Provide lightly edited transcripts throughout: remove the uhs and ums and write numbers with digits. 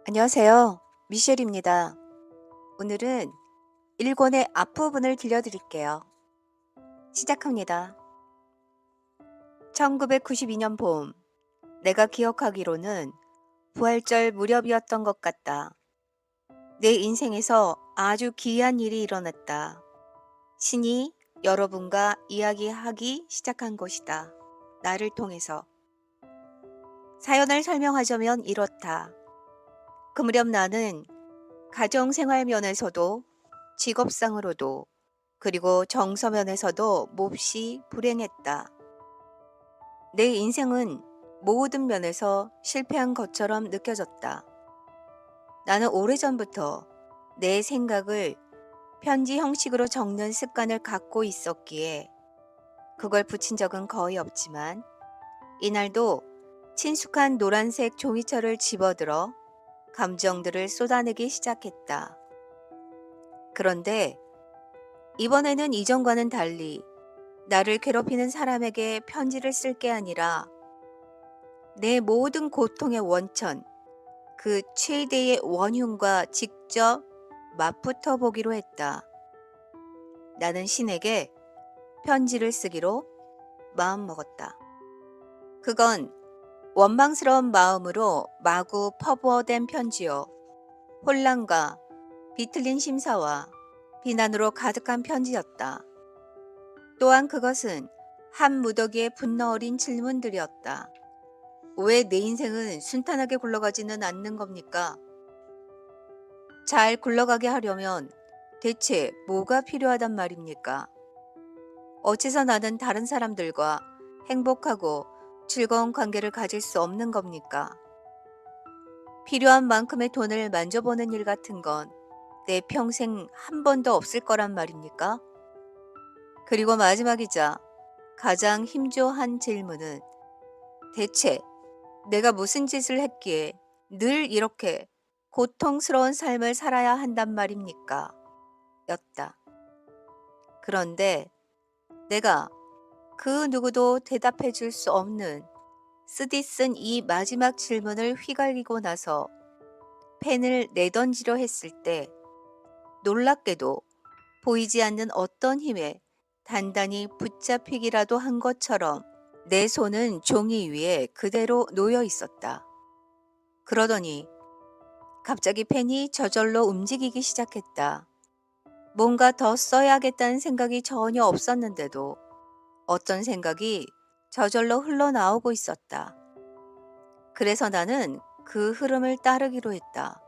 안녕하세요. 미셸입니다. 오늘은 일권의 앞부분을 들려드릴게요. 시작합니다. 1992년 봄, 내가 기억하기로는 부활절 무렵이었던 것 같다. 내 인생에서 아주 기이한 일이 일어났다. 신이 여러분과 이야기하기 시작한 것이다. 나를 통해서. 사연을 설명하자면 이렇다. 그 무렵 나는 가정생활 면에서도 직업상으로도 그리고 정서면에서도 몹시 불행했다. 내 인생은 모든 면에서 실패한 것처럼 느껴졌다. 나는 오래전부터 내 생각을 편지 형식으로 적는 습관을 갖고 있었기에 그걸 붙인 적은 거의 없지만 이날도 친숙한 노란색 종이철을 집어들어 감정들을 쏟아내기 시작했다. 그런데 이번에는 이전과는 달리 나를 괴롭히는 사람에게 편지를 쓸 게 아니라 내 모든 고통의 원천, 그 최대의 원흉과 직접 맞붙어 보기로 했다. 나는 신에게 편지를 쓰기로 마음먹었다. 그건 원망스러운 마음으로 마구 퍼부어댄 편지요. 혼란과 비틀린 심사와 비난으로 가득한 편지였다. 또한 그것은 한 무더기의 분노 어린 질문들이었다. 왜 내 인생은 순탄하게 굴러가지는 않는 겁니까? 잘 굴러가게 하려면 대체 뭐가 필요하단 말입니까? 어째서 나는 다른 사람들과 행복하고 즐거운 관계를 가질 수 없는 겁니까? 필요한 만큼의 돈을 만져보는 일 같은 건 내 평생 한 번도 없을 거란 말입니까? 그리고 마지막이자 가장 힘조한 질문은 대체 내가 무슨 짓을 했기에 늘 이렇게 고통스러운 삶을 살아야 한단 말입니까? 였다. 그런데 내가 그 누구도 대답해 줄 수 없는 쓰디쓴 이 마지막 질문을 휘갈기고 나서 펜을 내던지려 했을 때 놀랍게도 보이지 않는 어떤 힘에 단단히 붙잡히기라도 한 것처럼 내 손은 종이 위에 그대로 놓여 있었다. 그러더니 갑자기 펜이 저절로 움직이기 시작했다. 뭔가 더 써야겠다는 생각이 전혀 없었는데도 어떤 생각이 저절로 흘러나오고 있었다. 그래서 나는 그 흐름을 따르기로 했다.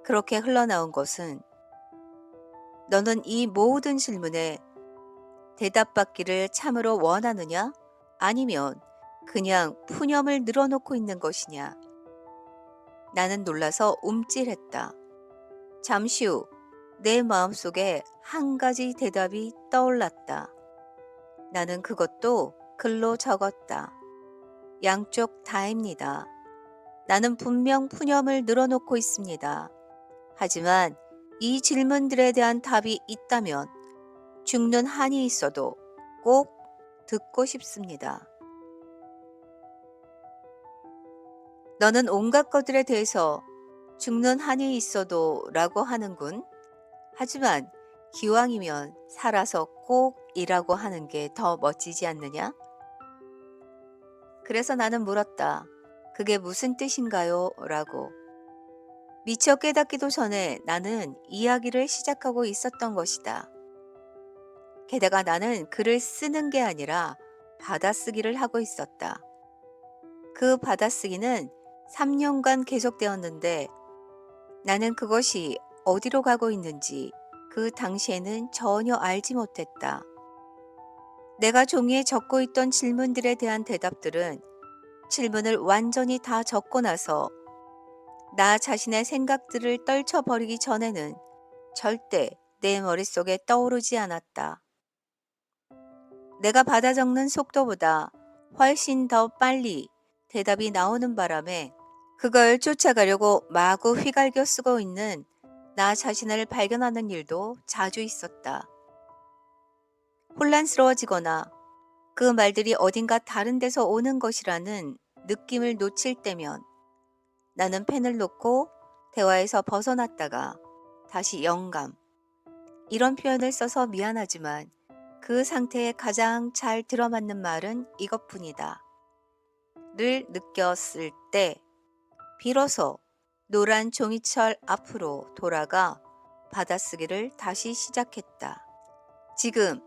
그렇게 흘러나온 것은 너는 이 모든 질문에 대답받기를 참으로 원하느냐? 아니면 그냥 푸념을 늘어놓고 있는 것이냐? 나는 놀라서 움찔했다. 잠시 후 내 마음속에 한 가지 대답이 떠올랐다. 나는 그것도 글로 적었다. 양쪽 다입니다. 나는 분명 푸념을 늘어놓고 있습니다. 하지만 이 질문들에 대한 답이 있다면 죽는 한이 있어도 꼭 듣고 싶습니다. 너는 온갖 것들에 대해서 죽는 한이 있어도 라고 하는군. 하지만 기왕이면 살아서 꼭 이라고 하는 게 더 멋지지 않느냐? 그래서 나는 물었다. 그게 무슨 뜻인가요? 라고. 미처 깨닫기도 전에 나는 이야기를 시작하고 있었던 것이다. 게다가 나는 글을 쓰는 게 아니라 받아쓰기를 하고 있었다. 그 받아쓰기는 3년간 계속되었는데 나는 그것이 어디로 가고 있는지 그 당시에는 전혀 알지 못했다. 내가 종이에 적고 있던 질문들에 대한 대답들은 질문을 완전히 다 적고 나서 나 자신의 생각들을 떨쳐버리기 전에는 절대 내 머릿속에 떠오르지 않았다. 내가 받아 적는 속도보다 훨씬 더 빨리 대답이 나오는 바람에 그걸 쫓아가려고 마구 휘갈겨 쓰고 있는 나 자신을 발견하는 일도 자주 있었다. 혼란스러워지거나 그 말들이 어딘가 다른 데서 오는 것이라는 느낌을 놓칠 때면 나는 펜을 놓고 대화에서 벗어났다가 다시 영감. 이런 표현을 써서 미안하지만 그 상태에 가장 잘 들어맞는 말은 이것뿐이다. 를 느꼈을 때 비로소 노란 종이철 앞으로 돌아가 받아쓰기를 다시 시작했다. 지금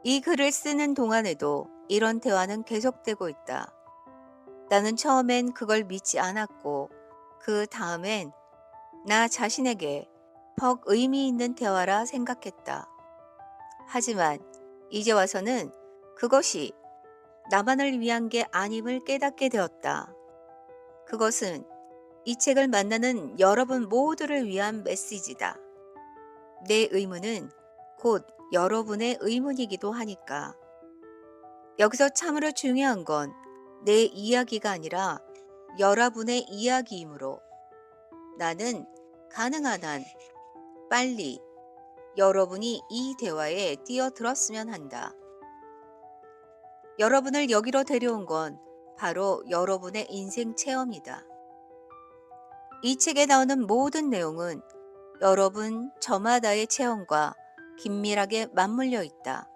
이 글을 쓰는 동안에도 이런 대화는 계속되고 있다. 나는 처음엔 그걸 믿지 않았고 그 다음엔 나 자신에게 퍽 의미 있는 대화라 생각했다. 하지만 이제 와서는 그것이 나만을 위한 게 아님을 깨닫게 되었다. 그것은 이 책을 만나는 여러분 모두를 위한 메시지다. 내 의문은 곧 여러분의 의문이기도 하니까. 여기서 참으로 중요한 건 내 이야기가 아니라 여러분의 이야기이므로 나는 가능한 한 빨리 여러분이 이 대화에 뛰어들었으면 한다. 여러분을 여기로 데려온 건 바로 여러분의 인생 체험이다. 이 책에 나오는 모든 내용은 여러분 저마다의 체험과 긴밀하게 맞물려 있다.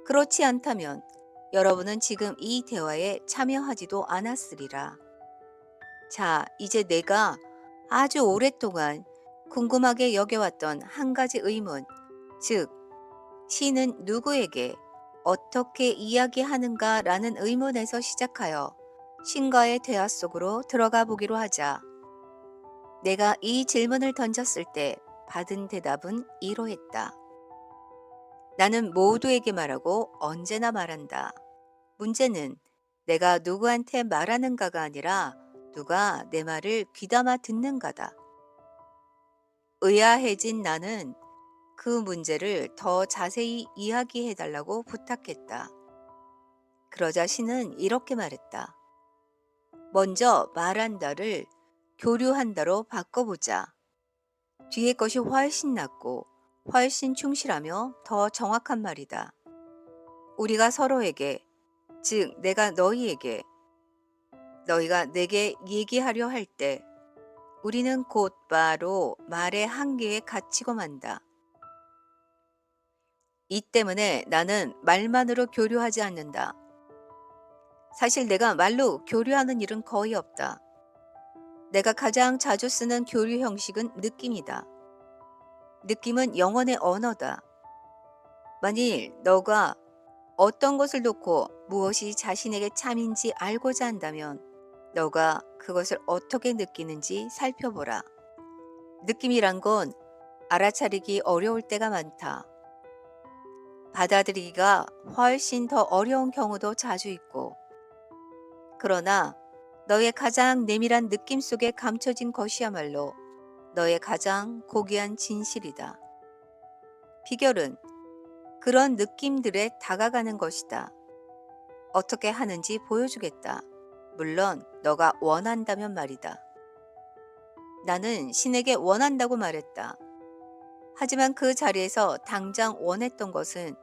그렇지 않다면 여러분은 지금 이 대화에 참여하지도 않았으리라. 자, 이제 내가 아주 오랫동안 궁금하게 여겨왔던 한 가지 의문, 즉, 시는 누구에게 어떻게 이야기하는가라는 의문에서 시작하여 신과의 대화 속으로 들어가 보기로 하자. 내가 이 질문을 던졌을 때 받은 대답은 이러했다. 나는 모두에게 말하고 언제나 말한다. 문제는 내가 누구한테 말하는가가 아니라 누가 내 말을 귀담아 듣는가다. 의아해진 나는 그 문제를 더 자세히 이야기해달라고 부탁했다. 그러자 신은 이렇게 말했다. 먼저 말한다를 교류한다로 바꿔보자. 뒤에 것이 훨씬 낫고 훨씬 충실하며 더 정확한 말이다. 우리가 서로에게, 즉 내가 너희에게, 너희가 내게 얘기하려 할 때 우리는 곧바로 말의 한계에 갇히고 만다. 이 때문에 나는 말만으로 교류하지 않는다. 사실 내가 말로 교류하는 일은 거의 없다. 내가 가장 자주 쓰는 교류 형식은 느낌이다. 느낌은 영혼의 언어다. 만일 너가 어떤 것을 놓고 무엇이 자신에게 참인지 알고자 한다면 너가 그것을 어떻게 느끼는지 살펴보라. 느낌이란 건 알아차리기 어려울 때가 많다. 받아들이기가 훨씬 더 어려운 경우도 자주 있고, 그러나 너의 가장 내밀한 느낌 속에 감춰진 것이야말로 너의 가장 고귀한 진실이다. 비결은 그런 느낌들에 다가가는 것이다. 어떻게 하는지 보여주겠다. 물론 너가 원한다면 말이다. 나는 신에게 원한다고 말했다. 하지만 그 자리에서 당장 원했던 것은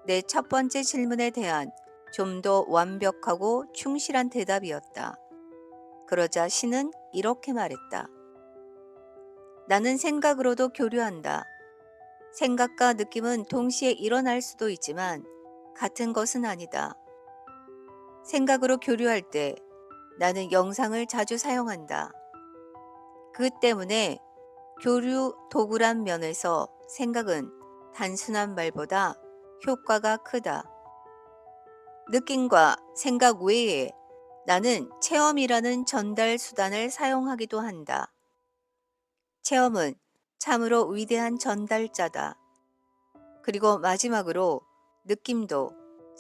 내 첫 번째 질문에 대한 좀 더 완벽하고 충실한 대답이었다. 그러자 신은 이렇게 말했다. 나는 생각으로도 교류한다. 생각과 느낌은 동시에 일어날 수도 있지만 같은 것은 아니다. 생각으로 교류할 때 나는 영상을 자주 사용한다. 그 때문에 교류 도구란 면에서 생각은 단순한 말보다 효과가 크다. 느낌과 생각 외에 나는 체험이라는 전달 수단을 사용하기도 한다. 체험은 참으로 위대한 전달자다. 그리고 마지막으로 느낌도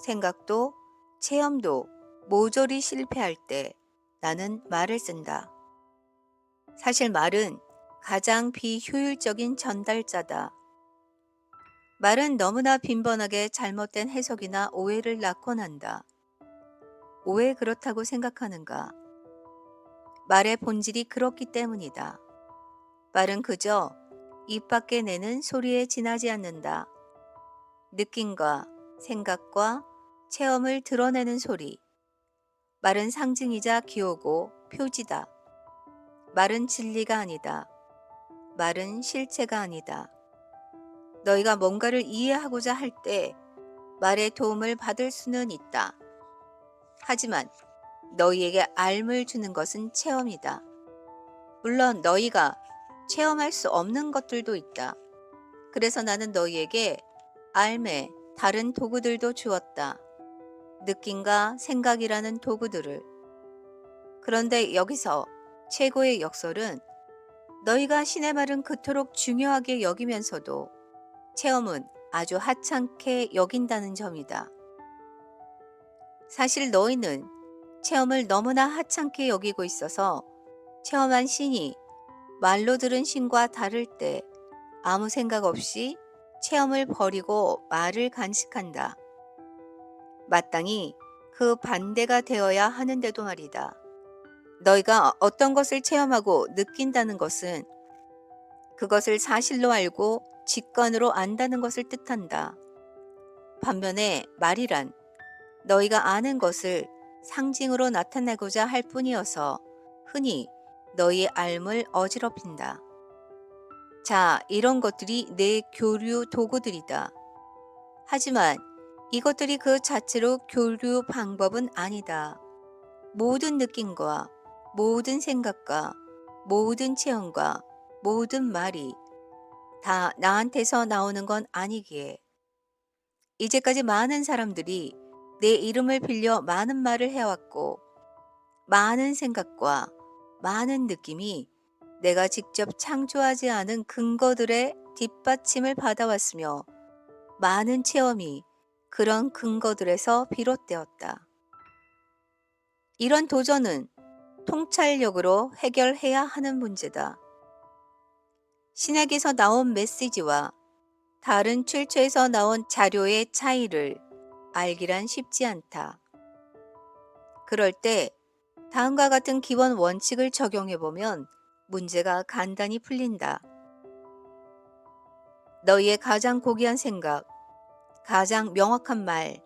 생각도 체험도 모조리 실패할 때 나는 말을 쓴다. 사실 말은 가장 비효율적인 전달자다. 말은 너무나 빈번하게 잘못된 해석이나 오해를 낳곤 한다. 왜 그렇다고 생각하는가? 말의 본질이 그렇기 때문이다. 말은 그저 입 밖에 내는 소리에 지나지 않는다. 느낌과 생각과 체험을 드러내는 소리. 말은 상징이자 기호고 표지다. 말은 진리가 아니다. 말은 실체가 아니다. 너희가 뭔가를 이해하고자 할 때 말의 도움을 받을 수는 있다. 하지만 너희에게 알을 주는 것은 체험이다. 물론 너희가 체험할 수 없는 것들도 있다. 그래서 나는 너희에게 알매 다른 도구들도 주었다. 느낌과 생각이라는 도구들을. 그런데 여기서 최고의 역설은 너희가 신의 말은 그토록 중요하게 여기면서도 체험은 아주 하찮게 여긴다는 점이다. 사실 너희는 체험을 너무나 하찮게 여기고 있어서 체험한 신이 말로 들은 신과 다를 때 아무 생각 없이 체험을 버리고 말을 간직한다. 마땅히 그 반대가 되어야 하는데도 말이다. 너희가 어떤 것을 체험하고 느낀다는 것은 그것을 사실로 알고 직관으로 안다는 것을 뜻한다. 반면에 말이란 너희가 아는 것을 상징으로 나타내고자 할 뿐이어서 흔히 너희의 알을 어지럽힌다. 자, 이런 것들이 내 교류 도구들이다. 하지만 이것들이 그 자체로 교류 방법은 아니다. 모든 느낌과 모든 생각과 모든 체험과 모든 말이 다 나한테서 나오는 건 아니기에 이제까지 많은 사람들이 내 이름을 빌려 많은 말을 해왔고 많은 생각과 많은 느낌이 내가 직접 창조하지 않은 근거들의 뒷받침을 받아왔으며 많은 체험이 그런 근거들에서 비롯되었다. 이런 도전은 통찰력으로 해결해야 하는 문제다. 신학에서 나온 메시지와 다른 출처에서 나온 자료의 차이를 알기란 쉽지 않다. 그럴 때 다음과 같은 기본 원칙을 적용해보면 문제가 간단히 풀린다. 너희의 가장 고귀한 생각, 가장 명확한 말,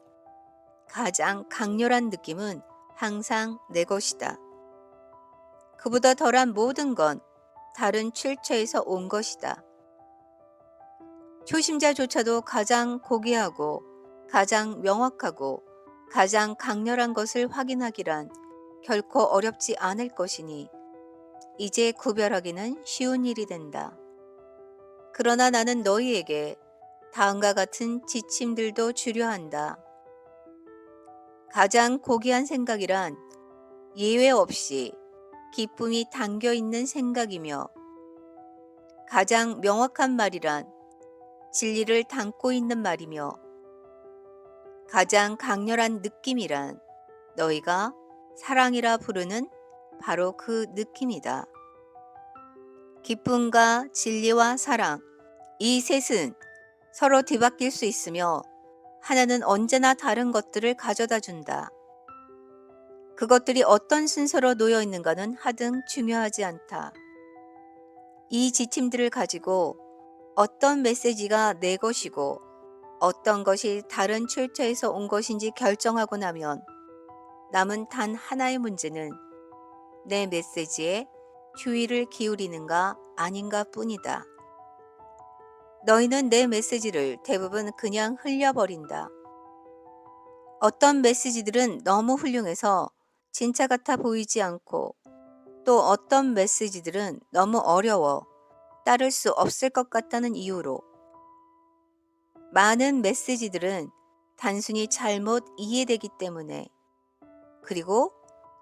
가장 강렬한 느낌은 항상 내 것이다. 그보다 덜한 모든 건 다른 출처에서 온 것이다. 초심자조차도 가장 고귀하고 가장 명확하고 가장 강렬한 것을 확인하기란 결코 어렵지 않을 것이니 이제 구별하기는 쉬운 일이 된다. 그러나 나는 너희에게 다음과 같은 지침들도 주려 한다. 가장 고귀한 생각이란 예외 없이 기쁨이 담겨 있는 생각이며 가장 명확한 말이란 진리를 담고 있는 말이며 가장 강렬한 느낌이란 너희가 사랑이라 부르는 바로 그 느낌이다. 기쁨과 진리와 사랑, 이 셋은 서로 뒤바뀔 수 있으며 하나는 언제나 다른 것들을 가져다 준다. 그것들이 어떤 순서로 놓여 있는가는 하등 중요하지 않다. 이 지침들을 가지고 어떤 메시지가 내 것이고 어떤 것이 다른 출처에서 온 것인지 결정하고 나면 남은 단 하나의 문제는 내 메시지에 주의를 기울이는가 아닌가 뿐이다. 너희는 내 메시지를 대부분 그냥 흘려버린다. 어떤 메시지들은 너무 훌륭해서 진짜 같아 보이지 않고 또 어떤 메시지들은 너무 어려워 따를 수 없을 것 같다는 이유로 많은 메시지들은 단순히 잘못 이해되기 때문에 그리고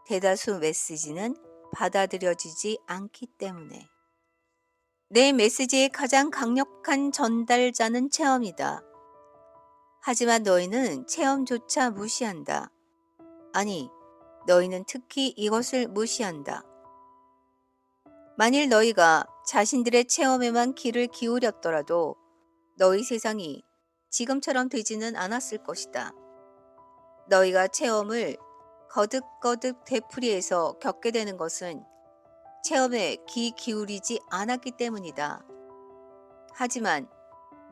대다수 메시지는 받아들여지지 않기 때문에 내 메시지의 가장 강력한 전달자는 체험이다. 하지만 너희는 체험조차 무시한다. 아니, 너희는 특히 이것을 무시한다. 만일 너희가 자신들의 체험에만 귀를 기울였더라도 너희 세상이 지금처럼 되지는 않았을 것이다. 너희가 체험을 거듭거듭 되풀이해서 겪게 되는 것은 체험에 귀 기울이지 않았기 때문이다. 하지만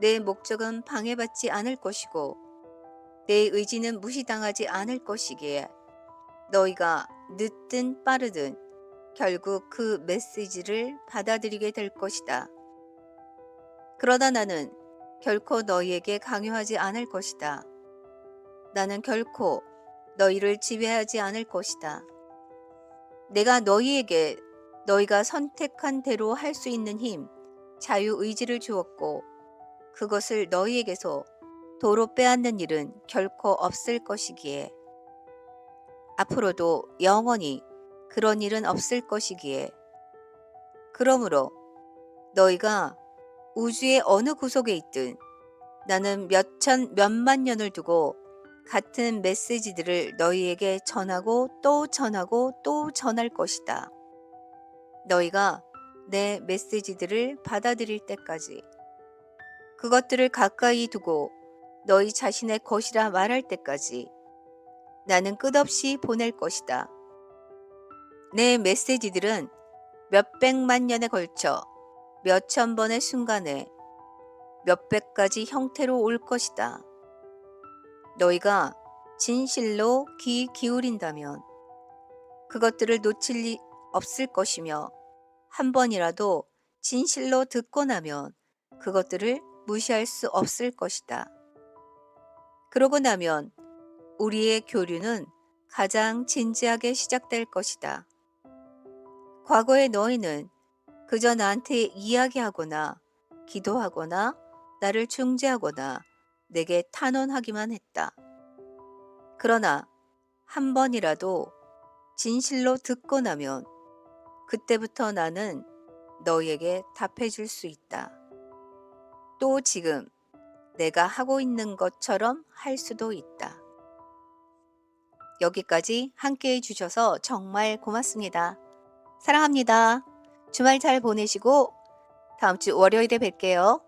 내 목적은 방해받지 않을 것이고 내 의지는 무시당하지 않을 것이기에 너희가 늦든 빠르든 결국 그 메시지를 받아들이게 될 것이다. 그러다 나는 결코 너희에게 강요하지 않을 것이다. 나는 결코 너희를 지배하지 않을 것이다. 내가 너희에게 너희가 선택한 대로 할 수 있는 힘, 자유의지를 주었고 그것을 너희에게서 도로 빼앗는 일은 결코 없을 것이기에 앞으로도 영원히 그런 일은 없을 것이기에 그러므로 너희가 우주의 어느 구석에 있든 나는 몇천 몇만 년을 두고 같은 메시지들을 너희에게 전하고 또 전하고 또 전할 것이다. 너희가 내 메시지들을 받아들일 때까지 그것들을 가까이 두고 너희 자신의 것이라 말할 때까지 나는 끝없이 보낼 것이다. 내 메시지들은 몇백만 년에 걸쳐 몇천 번의 순간에 몇백 가지 형태로 올 것이다. 너희가 진실로 귀 기울인다면 그것들을 놓칠 리 없을 것이며 한 번이라도 진실로 듣고 나면 그것들을 무시할 수 없을 것이다. 그러고 나면 우리의 교류는 가장 진지하게 시작될 것이다. 과거의 너희는 그저 나한테 이야기하거나 기도하거나 나를 중재하거나 내게 탄원하기만 했다. 그러나 한 번이라도 진실로 듣고 나면 그때부터 나는 너희에게 답해줄 수 있다. 또 지금 내가 하고 있는 것처럼 할 수도 있다. 여기까지 함께 해주셔서 정말 고맙습니다. 사랑합니다. 주말 잘 보내시고 다음 주 월요일에 뵐게요.